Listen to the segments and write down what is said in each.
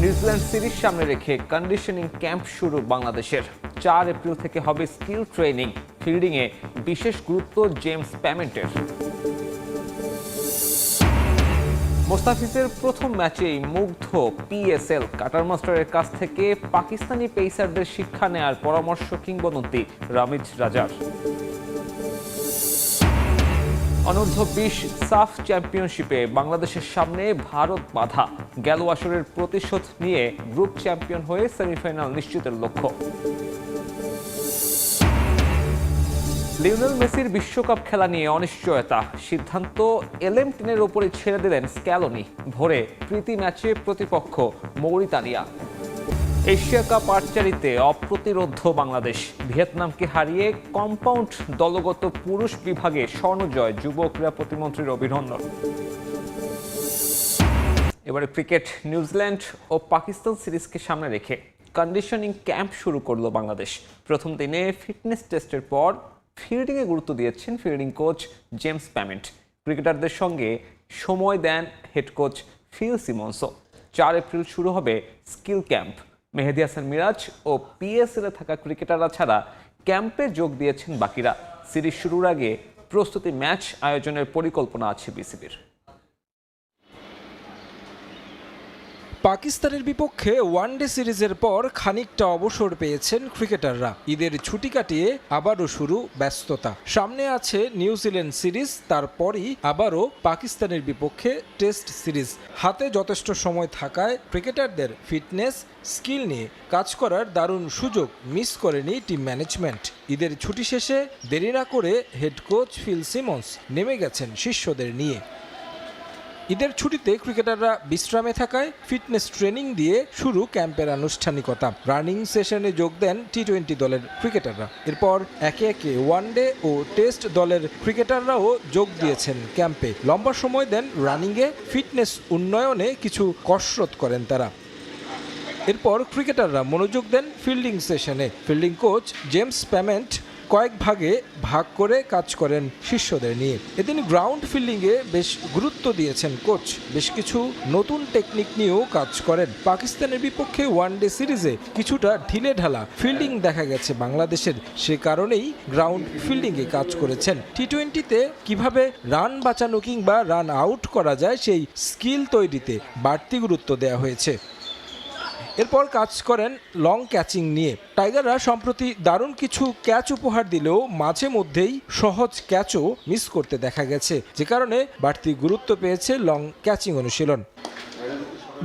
New Zealand series সামনে রেখে conditioning camp শুরু বাংলাদেশের। 4 এপ্রিল থেকে হবে স্কিল ট্রেনিং। ফিল্ডিংয়ে বিশেষ গুরুত্ব জেমস প্যামেন্টের। মোস্তাফিজের প্রথম ম্যাচেই মুগ্ধ পিএসএল। কাটার মাস্টারের কাছ থেকে পাকিস্তানি পেসারদের শিক্ষা নেয়ার পরামর্শ কিংবদন্তি রামিজ রাজার। অনূর্ধ্ব-20 সাফ চ্যাম্পিয়নশিপে বাংলাদেশের সামনে ভারত বাধা। গেল আসরের প্রতিশোধ নিয়ে গ্রুপ চ্যাম্পিয়ন হয়ে সেমিফাইনাল নিশ্চিতের লক্ষ্য। লিওনেল মেসির বিশ্বকাপ খেলা নিয়ে অনিশ্চয়তা। সিদ্ধান্ত এলএম10-এর ওপরে ছেড়ে দিলেন স্ক্যালোনি। ভোরে প্রীতি ম্যাচে প্রতিপক্ষ মৌরিতানিয়া। এশিয়া কাপ আর্চারিতে অপ্রতিরোধ্য বাংলাদেশ। ভিয়েতনামকে হারিয়ে কম্পাউন্ড দলগত পুরুষ বিভাগে স্বর্ণজয় যুব ক্রীড়া প্রতিমন্ত্রীর অভিনন্দন। এবারে ক্রিকেট। নিউজিল্যান্ড ও পাকিস্তান সিরিজকে সামনে রেখে কন্ডিশনিং ক্যাম্প শুরু করলো বাংলাদেশ। প্রথম দিনে ফিটনেস টেস্টের পর ফিল্ডিংয়ে গুরুত্ব দিয়েছেন ফিল্ডিং কোচ জেমস প্যামেন্ট। ক্রিকেটারদের সঙ্গে সময় দেন হেড কোচ ফিল সিমন্সও। 4 এপ্রিল শুরু হবে স্কিল ক্যাম্প। মেহেদী হাসান মিরাজ ও পিএসএলে থাকা ক্রিকেটাররা ছাড়া ক্যাম্পে যোগ দিয়েছেন বাকিরা। সিরিজ শুরুর আগে প্রস্তুতি ম্যাচ আয়োজনের পরিকল্পনা আছে বিসিবির। পাকিস্তানের বিপক্ষে ওয়ানডে সিরিজের পর খানিকটা অবসর পেয়েছেন ক্রিকেটাররা। ঈদের ছুটি কাটিয়ে আবারও শুরু ব্যস্ততা। সামনে আছে নিউজিল্যান্ড সিরিজ, তারপরই আবারও পাকিস্তানের বিপক্ষে টেস্ট সিরিজ। হাতে যথেষ্ট সময় থাকায় ক্রিকেটারদের ফিটনেস স্কিল নিয়ে কাজ করার দারুণ সুযোগ মিস করেনি টিম ম্যানেজমেন্ট। ঈদের ছুটি শেষে দেরি না করে হেড কোচ ফিল সিমন্স নেমে গেছেন শিষ্যদের নিয়ে। ঈদের ছুটিতে ক্রিকেটাররা বিশ্রামে থাকায় ফিটনেস ট্রেনিং দিয়ে শুরু ক্যাম্পের আনুষ্ঠানিকতা। রানিং সেশনে যোগ দেন টি-20 দলের ক্রিকেটাররা। এরপর একে একে ওয়ানডে ও টেস্ট দলের ক্রিকেটাররাও যোগ দিয়েছেন ক্যাম্পে। লম্বা সময় দেন রানিংয়ে, ফিটনেস উন্নয়নে কিছু কসরত করেন তারা। এরপর ক্রিকেটাররা মনোযোগ দেন ফিল্ডিং সেশনে। ফিল্ডিং কোচ জেমস প্যামেন্ট কয়েক ভাগে ভাগ করে কাজ করেন শিষ্যদের নিয়ে। এদিন গ্রাউন্ড ফিল্ডিংয়ে বেশ গুরুত্ব দিয়েছেন কোচ। বেশ কিছু নতুন টেকনিক নিয়েও কাজ করেন। পাকিস্তানের বিপক্ষে ওয়ানডে সিরিজে কিছুটা ঢিলে ঢালা ফিল্ডিং দেখা গেছে বাংলাদেশের, সে কারণেই গ্রাউন্ড ফিল্ডিংয়ে কাজ করেছেন। টি-20তে কিভাবে রান বাঁচানো কিংবা রান আউট করা যায় সেই স্কিল তৈরিতে বাড়তি গুরুত্ব দেওয়া হয়েছে। এরপর কাজ করেন লং ক্যাচিং নিয়ে। টাইগাররা সম্প্রতি দারুণ কিছু ক্যাচ উপহার দিলেও মাঝে মধ্যেই সহজ ক্যাচও মিস করতে দেখা গেছে, যে কারণে বাড়তি গুরুত্ব পেয়েছে লং ক্যাচিং অনুশীলন।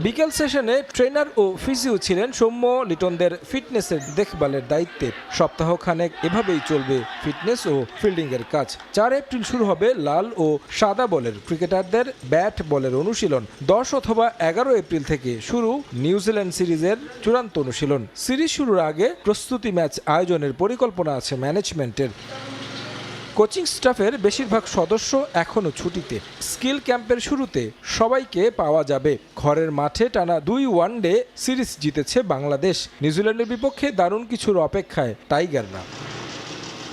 বিকেল সেশনে ট্রেনার ও ফিজিও ছিলেন সৌম্য লিটনদের ফিটনেসের দেখভালের দায়িত্বে। সপ্তাহখানেক এভাবেই চলবে ফিটনেস ও ফিল্ডিংয়ের কাজ। 4 এপ্রিল শুরু হবে লাল ও সাদা বলের ক্রিকেটারদের ব্যাট বলের অনুশীলন। 10 অথবা 11 এপ্রিল থেকে শুরু নিউজিল্যান্ড সিরিজের চূড়ান্ত অনুশীলন। সিরিজ শুরুর আগে প্রস্তুতি ম্যাচ আয়োজনের পরিকল্পনা আছে ম্যানেজমেন্টের। কোচিং স্টাফের বেশিরভাগ সদস্য এখনও ছুটিতে। স্কিল ক্যাম্পের শুরুতে সবাইকে পাওয়া যাবে। ঘরের মাঠে টানা 2 ওয়ানডে সিরিজ জিতেছে বাংলাদেশ। নিউজিল্যান্ডের বিপক্ষে দারুণ কিছুর অপেক্ষায় টাইগাররা।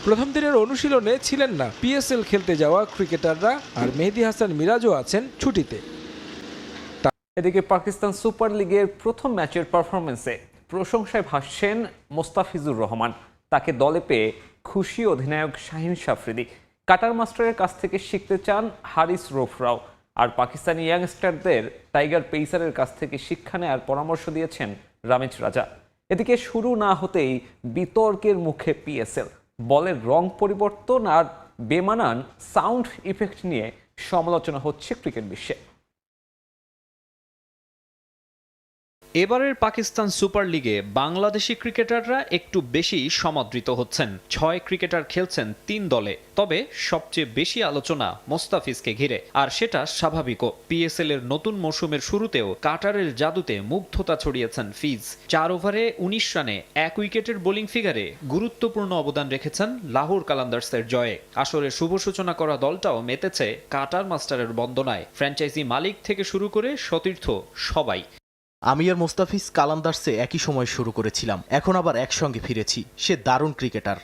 প্রথম দিনের অনুশীলনে ছিলেন না পিএসএল খেলতে যাওয়া ক্রিকেটাররা, আর মেহেদী হাসান মিরাজও আছেন ছুটিতে। এদিকে পাকিস্তান সুপার লিগের প্রথম ম্যাচের পারফরমেন্সে প্রশংসায় ভাসছেন মোস্তাফিজুর রহমান। তাকে দলে পেয়ে খুশি অধিনায়ক শাহিন আফ্রিদি। কাটার মাস্টারের কাছ থেকে শিখতে চান হারিস রৌফরাও। আর পাকিস্তানি ইয়াংস্টারদের টাইগার পেসারের কাছ থেকে শিক্ষা নেয়ার পরামর্শ দিয়েছেন রামিজ রাজা। এদিকে শুরু না হতেই বিতর্কের মুখে পিএসএল। বলের রং পরিবর্তন আর বেমানান সাউন্ড ইফেক্ট নিয়ে সমালোচনা হচ্ছে ক্রিকেট বিশ্বে। এবারের পাকিস্তান সুপার লিগে বাংলাদেশি ক্রিকেটাররা একটু বেশি সমাদৃত হচ্ছেন। 6 ক্রিকেটার খেলছেন 3 দলে, তবে সবচেয়ে বেশি আলোচনা মোস্তাফিজকে ঘিরে, আর সেটা স্বাভাবিকও। পিএসএল এর নতুন মৌসুমের শুরুতেও কাটারের জাদুতে মুগ্ধতা ছড়িয়েছেন ফিজ। 4 ওভারে 19 রানে 1 উইকেটের বোলিং ফিগারে গুরুত্বপূর্ণ অবদান রেখেছেন লাহোর কালান্দার্সের জয়ে। আসরে শুভ সূচনা করা দলটাও মেতেছে কাটার মাস্টারের বন্দনায়। ফ্র্যাঞ্চাইজি মালিক থেকে শুরু করে সতীর্থ সবাই। আমি আর মোস্তাফিজ কালান্দার্সে একই সময় শুরু করেছিলাম, এখন আবার একসঙ্গে ফিরেছি। সে দারুণ ক্রিকেটার।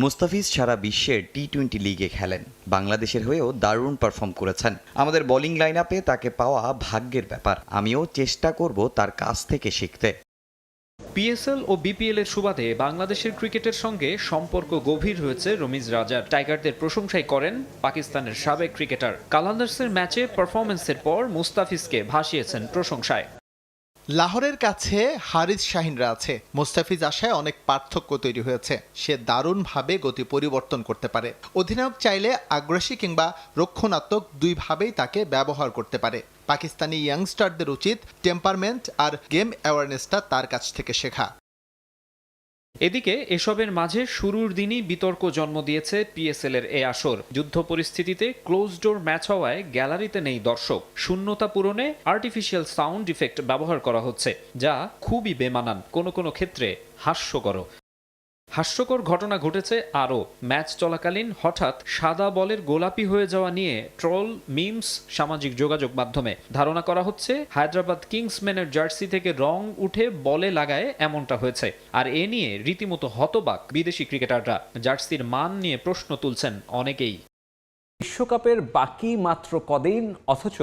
মুস্তাফিজ সারা বিশ্বের টি-20 লিগে খেলেন, বাংলাদেশের হয়েও দারুণ পারফর্ম করেছেন। আমাদের বোলিং লাইন আপে তাকে পাওয়া ভাগ্যের ব্যাপার। আমিও চেষ্টা করব তার কাছ থেকে শিখতে। পিএসএল ও বিপিএল এর সুবাদে বাংলাদেশের ক্রিকেটের সঙ্গে সম্পর্ক গভীর হয়েছে রমিজ রাজার। টাইগারদের প্রশংসাই করেন পাকিস্তানের সাবেক ক্রিকেটার। কালান্দার্সের ম্যাচে পারফরম্যান্সের পর মুস্তাফিজকে ভাসিয়েছেন প্রশংসায়। লাহোরের কাছে হারিস শাহিনরা আছে। মুস্তাফিজ আশায় অনেক পার্থক্য তৈরি হয়েছে। সে দারুণভাবে গতি পরিবর্তন করতে পারে। অধিনায়ক চাইলে আগ্রাসী কিংবা রক্ষণাত্মক দুইভাবেই তাকে ব্যবহার করতে পারে। পাকিস্তানি ইয়াংস্টারদের উচিত টেম্পারমেন্ট আর গেম অ্যাওয়ারনেসটা তার কাছ থেকে শেখা। এদিকে এসবের মাঝে শুরুর দিনই বিতর্ক জন্ম দিয়েছে পিএসএল এর এই আসর। যুদ্ধ পরিস্থিতিতে ক্লোজ ডোর ম্যাচ হওয়ায় গ্যালারিতে নেই দর্শক। শূন্যতা পূরণে আর্টিফিশিয়াল সাউন্ড ইফেক্ট ব্যবহার করা হচ্ছে, যা খুবই বেমানান, কোনো ক্ষেত্রে হাস্যকর ঘটনা ঘটেছে আরও। ম্যাচ চলাকালীন হঠাৎ সাদা বলের গোলাপি হয়ে যাওয়া নিয়ে ট্রোল, মিমস সামাজিক যোগাযোগ মাধ্যমে। ধারণা করা হচ্ছে হায়দ্রাবাদ কিংসম্যানের জার্সি থেকে রং উঠে বলে লাগায় এমনটা হয়েছে। আর এ নিয়ে রীতিমতো হতবাক বিদেশি ক্রিকেটাররা। জার্সির মান নিয়ে প্রশ্ন তুলছেন অনেকেই। বিশ্বকাপের বাকি মাত্র কদিন, অথচ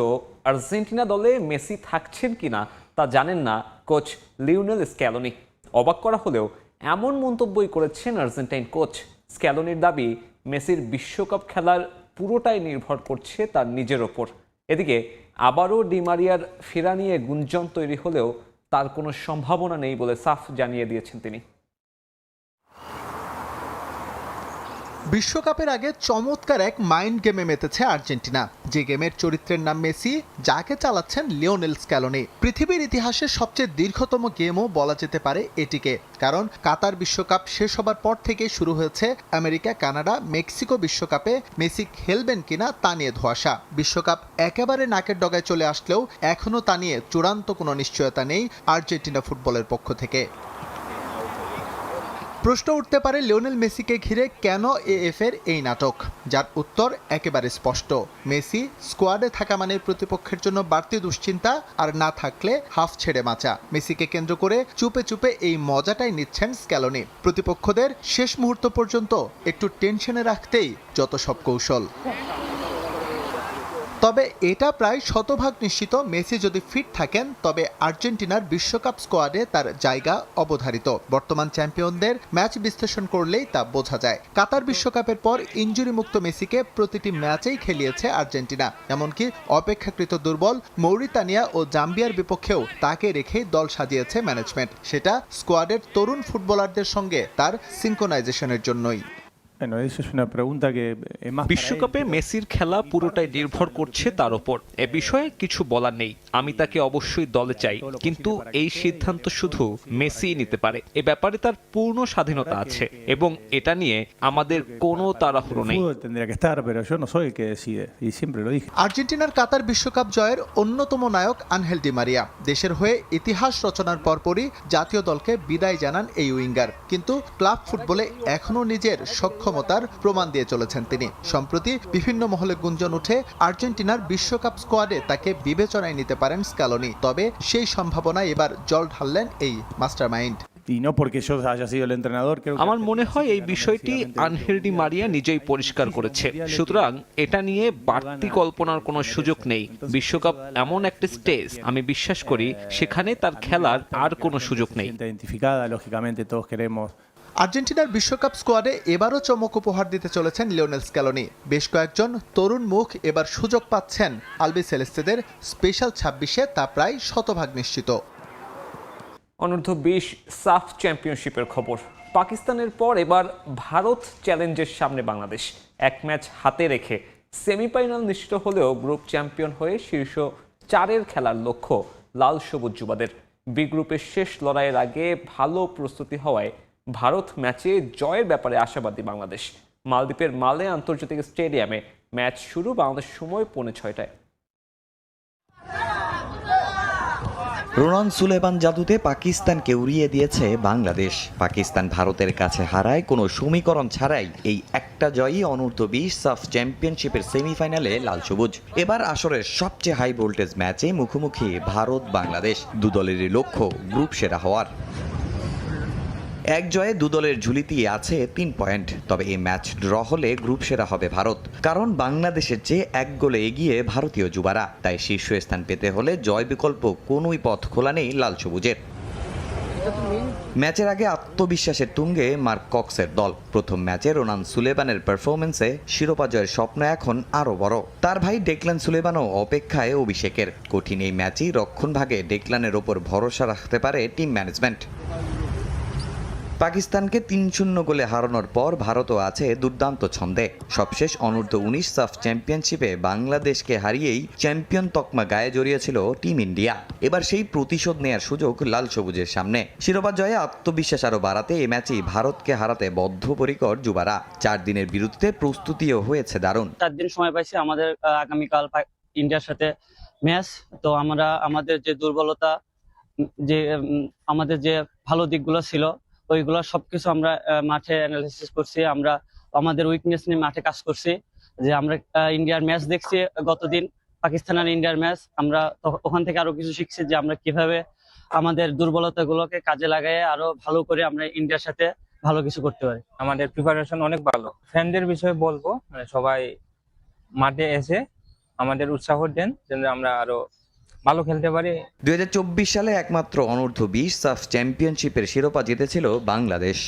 আর্জেন্টিনা দলে মেসি থাকছেন কিনা তা জানেন না কোচ লিওনেল স্ক্যালোনি। অবাক করা হলেও এমন মন্তব্যই করেছেন আর্জেন্টাইন কোচ। স্ক্যালোনির দাবি, মেসির বিশ্বকাপ খেলার পুরোটাই নির্ভর করছে তার নিজের ওপর। এদিকে আবারও ডি মারিয়ার ফেরা নিয়ে গুঞ্জন তৈরি হলেও তার কোনো সম্ভাবনা নেই বলে সাফ জানিয়ে দিয়েছেন তিনি। বিশ্বকাপের আগে চমৎকার এক মাইন্ড গেমে মেতেছে আর্জেন্টিনা, যে গেমের চরিত্রের নাম মেসি, যাকে চালাচ্ছেন লিওনেল স্ক্যালোনি। পৃথিবীর ইতিহাসে সবচেয়ে দীর্ঘতম গেমও বলা যেতে পারে এটিকে, কারণ কাতার বিশ্বকাপ শেষ হবার পর থেকে শুরু হয়েছে আমেরিকা, কানাডা, মেক্সিকো বিশ্বকাপে মেসি খেলবেন কিনা তা নিয়ে ধোঁয়াশা। বিশ্বকাপ একেবারে নাকের ডগায় চলে আসলেও এখনও তা নিয়ে চূড়ান্ত কোনো নিশ্চয়তা নেই আর্জেন্টিনা ফুটবলের পক্ষ থেকে। প্রশ্ন উঠতে পারে লিওনেল মেসিকে ঘিরে কেন এএফ-এর এই নাটক, যার উত্তর একেবারে স্পষ্ট। মেসি স্কোয়াডে থাকা মানে প্রতিপক্ষের জন্য বাড়তি দুশ্চিন্তা, আর না থাকলে হাফ ছেড়ে বাঁচা। মেসিকে কেন্দ্র করে চুপে চুপে এই মজাটাই নিচ্ছেন স্ক্যালোনি। প্রতিপক্ষদের শেষ মুহূর্ত পর্যন্ত একটু টেনশনে রাখতেই যত সব কৌশল। তবে এটা প্রায় শতভাগ নিশ্চিত, মেসি যদি ফিট থাকেন তবে আর্জেন্টিনার বিশ্বকাপ স্কোয়াডে তার জায়গা অবধারিত। বর্তমান চ্যাম্পিয়নদের ম্যাচ বিশ্লেষণ করলেই তা বোঝা যায়। কাতার বিশ্বকাপের পর ইনজুরি মুক্ত মেসিকে প্রতিটি ম্যাচেই খেলিয়েছে আর্জেন্টিনা। এমনকি অপেক্ষাকৃত দুর্বল মৌরিতানিয়া ও জাম্বিয়ার বিপক্ষেও তাকে রেখেই দল সাজিয়েছে ম্যানেজমেন্ট, সেটা স্কোয়াডের তরুণ ফুটবলারদের সঙ্গে তার সিনক্রোনাইজেশনের জন্যই। বিশ্বকাপে মেসির খেলা পুরোটাই নির্ভর করছে তার উপর। এ বিষয়ে কিছু বলার নেই। আমি তাকে অবশ্যই দলে চাই, কিন্তু এই সিদ্ধান্ত শুধু মেসিই নিতে পারে। এ ব্যাপারে তার পূর্ণ স্বাধীনতা আছে এবং এটা নিয়ে আমাদের কোনো তাড়াহুড়ো নেই। আর্জেন্টিনার কাতার বিশ্বকাপ জয়ের অন্যতম নায়ক আনহেল ডি মারিয়া। দেশের হয়ে ইতিহাস রচনার পরপরই জাতীয় দলকে বিদায় জানান এই উইঙ্গার, কিন্তু ক্লাব ফুটবলে এখনও নিজের সক্ষমতার প্রমাণ দিয়ে চলেছেন তিনি। সম্প্রতি বিভিন্ন মহলে গুঞ্জন উঠে আর্জেন্টিনার বিশ্বকাপ স্কোয়াডে তাকে বিবেচনায় নিতে পারেন স্ক্যালোনি। তবে সেই সম্ভাবনা এবার জল ঢাললেন এই মাস্টারমাইন্ড। আমার মনে হয় এই বিষয়টি আনহেল ডি মারিয়া নিজেই পরিষ্কার করেছে, সুতরাং এটা নিয়ে বাড়তি কল্পনার কোনো সুযোগ নেই। বিশ্বকাপ এমন একটা স্টেজ, আমি বিশ্বাস করি সেখানে তার খেলার আর কোনো সুযোগ নেই। আর্জেন্টিনার বিশ্বকাপ স্কোয়াডে এবারও চমক উপহার দিতে চলেছেন লিওনেল স্ক্যালোনি। বেশ কয়েকজন তরুণ মুখ এবার সুযোগ পাচ্ছেন আলবিসেলেস্তেদের স্পেশাল 26-এ, তা প্রায় শতভাগ নিশ্চিত। অনূর্ধ্ব 20 সাফ চ্যাম্পিয়নশিপের খবর। পাকিস্তানের পর এবার ভারত চ্যালেঞ্জের সামনে বাংলাদেশ। এক ম্যাচ হাতে রেখে সেমিফাইনাল নিশ্চিত হলেও গ্রুপ চ্যাম্পিয়ন হয়ে শীর্ষ 4-এর খেলার লক্ষ্য লাল সবুজ যুবাদের। বি গ্রুপের শেষ লড়াইয়ের আগে ভালো প্রস্তুতি হওয়ায় ভারত ম্যাচে জয়ের ব্যাপারে আশাবাদী বাংলাদেশ। মালদ্বীপের মালে আন্তর্জাতিক স্টেডিয়ামে ম্যাচ শুরু বাংলাদেশ সময় 5:30। রোনান সুলেমান জাদুতে পাকিস্তানকে উড়িয়ে দিয়েছে বাংলাদেশ। পাকিস্তান ভারতের কাছে হারায় কোনো সমীকরণ ছাড়াই এই একটা জয়ই অনূর্ধ্ব 20 সাফ চ্যাম্পিয়নশিপের সেমিফাইনালে লাল সবুজ। এবার আসরের সবচেয়ে হাই ভোল্টেজ ম্যাচে মুখোমুখি ভারত বাংলাদেশ। দু দলেরই লক্ষ্য গ্রুপ সেরা হওয়ার। এক জয়ে দু দলের ঝুলিতেই আছে 3 পয়েন্ট। তবে এই ম্যাচ ড্র হলে গ্রুপ সেরা হবে ভারত, কারণ বাংলাদেশের চেয়ে 1 গোলে এগিয়ে ভারতীয় যুবারা। তাই শীর্ষস্থান পেতে হলে জয় বিকল্প কোনোই পথ খোলা নেই লাল সবুজের। ম্যাচের আগে আত্মবিশ্বাসের তুঙ্গে মার্ক কক্সের দল। প্রথম ম্যাচে রোনান সুলেবানের পারফরমেন্সে শিরোপা জয়ের স্বপ্ন এখন আরও বড়। তার ভাই ডেকলান সুলেবানও অপেক্ষায় অভিষেকের। কঠিন এই ম্যাচই রক্ষণভাগে ডেকলানের ওপর ভরসা রাখতে পারে টিম ম্যানেজমেন্ট। পাকিস্তানকে 3-0 গোলে হারানোর পর ভারতও আছে দুর্দান্ত ছন্দে। সবশেষ অনূর্ধ্ব-19 সাফ চ্যাম্পিয়নশিপে বাংলাদেশকে হারিয়েই চ্যাম্পিয়ন তকমা গায়ে জড়িয়েছিল টিম ইন্ডিয়া। এবার সেই প্রতিশোধ নেয়ার সুযোগ লাল সবুজের সামনে। শিরোপা জয়ে আত্মবিশ্বাস আরও বাড়াতে এই ম্যাচেই ভারতকে হারাতে বদ্ধপরিকর যুবারা। 4 দিনের বিরুদ্ধে প্রস্তুতিও হয়েছে দারুণ। 4 দিন সময় পাইছি আমাদের আগামীকাল ইন্ডিয়ার সাথে ম্যাচ। তো আমরা আমাদের যে দুর্বলতা, যে আমাদের যে ভালো দিকগুলো ছিল, ওইগুলো সবকিছু আমরা মাঠে অ্যানালাইসিস করছি। আমরা আমাদের উইকনেস নিয়ে মাঠে কাজ করছি। যে আমরা ইন্ডিয়ার ম্যাচ দেখছি গতদিন, পাকিস্তান আর ইন্ডিয়ার ম্যাচ। আমরা ওখান থেকে আরো কিছু শিখছি যে আমরা কিভাবে আমাদের দুর্বলতাগুলোকে কাজে লাগাই আরো ভালো করে আমরা ইন্ডিয়ার সাথে ভালো কিছু করতে পারি। আমাদের প্রিপারেশন অনেক ভালো। ফ্যানদের বিষয়ে বলবো, মানে সবাই মাঠে এসে আমাদের উৎসাহ দেন যেন আমরা আরো ভালো খেলতে পারি। 2024 সালে একমাত্র অনূর্ধ্ব-20 সাফ চ্যাম্পিয়নশিপের শিরোপা জিতেছিল বাংলাদেশ।